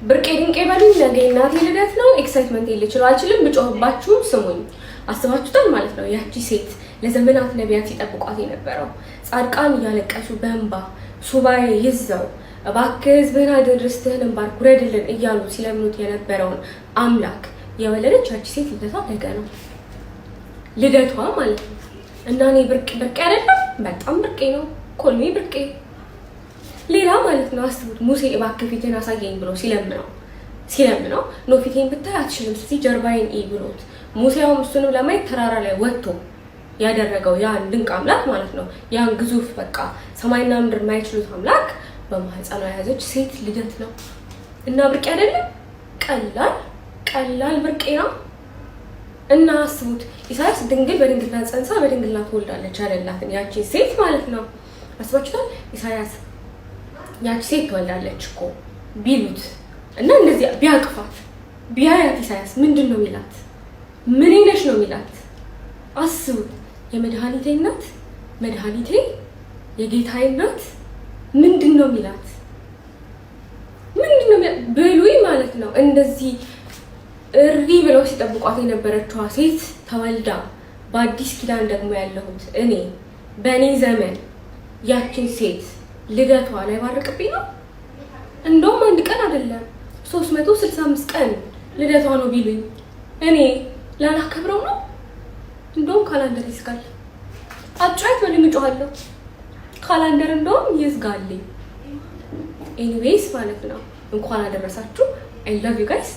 ብርቄ ድንቄ በሉኝ። ነገ እናቴ ልደት ነው። ኤክሳይትመንት ልችለው አልችልም። ብጮህባችሁ ስሙኝ። አስባችሁታል ማለት ነው። ያቺ ሴት ለዘመናት ነቢያት ሲጠብቋት የነበረው ጻድቃን እያለቀሱ በእንባ ሱባኤ ይዘው እባክህ ሕዝብህን አድን ርስትህን ባርክ ውረድልን እያሉ ሲለምኑት የነበረውን አምላክ የወለደች ያቺ ሴት ልደቷ ነገ ነው። ልደቷ ማለት ነው። እና እኔ ብርቄ አይደለም፣ በጣም ብርቄ ነው። ኮልሚ ብርቄ ሌላ ማለት ነው። አስቡት ሙሴ እባክህ ፊትህን አሳየኝ ብሎ ሲለምነው ኖ ፊቴን ብታይ አትችልም እስቲ ጀርባዬን እይ ብሎት ሙሴውም እሱንም ለማየት ተራራ ላይ ወጥቶ ያደረገው ያን ድንቅ አምላክ ማለት ነው። ያን ግዙፍ በቃ ሰማይና ምድር የማይችሉት አምላክ በማህፀኗ የያዘች ሴት ልደት ነው። እና ብርቄ አይደለም፣ ቀላል ብርቄ ነው። እና አስቡት ኢሳያስ ድንግል በድንግልና ጸንሳ በድንግልና ትወልዳለች አይደላትን ያቺ ሴት ማለት ነው። አስባችሁታል? ኢሳያስ ያቺ ሴት ትወልዳለች እኮ ቢሉት እና እንደዚህ ቢያቅፋት ቢያያት ኢሳያስ ምንድን ነው የሚላት? ምን ነሽ ነው የሚላት? አስቡት። የመድኃኒቴ እናት መድኃኒቴ የጌታዬ እናት ምንድን ነው የሚላት? ብሉይ ማለት ነው። እንደዚህ እሪ ብለው ሲጠብቋት የነበረችዋ ሴት ተወልዳ በአዲስ ኪዳን ደግሞ ያለሁት እኔ በእኔ ዘመን ያችን ሴት ልደቷ ላይ ባርቅብኝ ነው። እንደውም አንድ ቀን አይደለም 365 ቀን ልደቷ ነው ቢሉኝ እኔ ላላከብረው ነው። እንደውም ካላንደር ይዝጋል። አጫይት በልኝ እጮሃለሁ። ካላንደር እንደውም ይዝጋልኝ። ኤኒዌይስ ማለት ነው እንኳን አደረሳችሁ። I love you guys.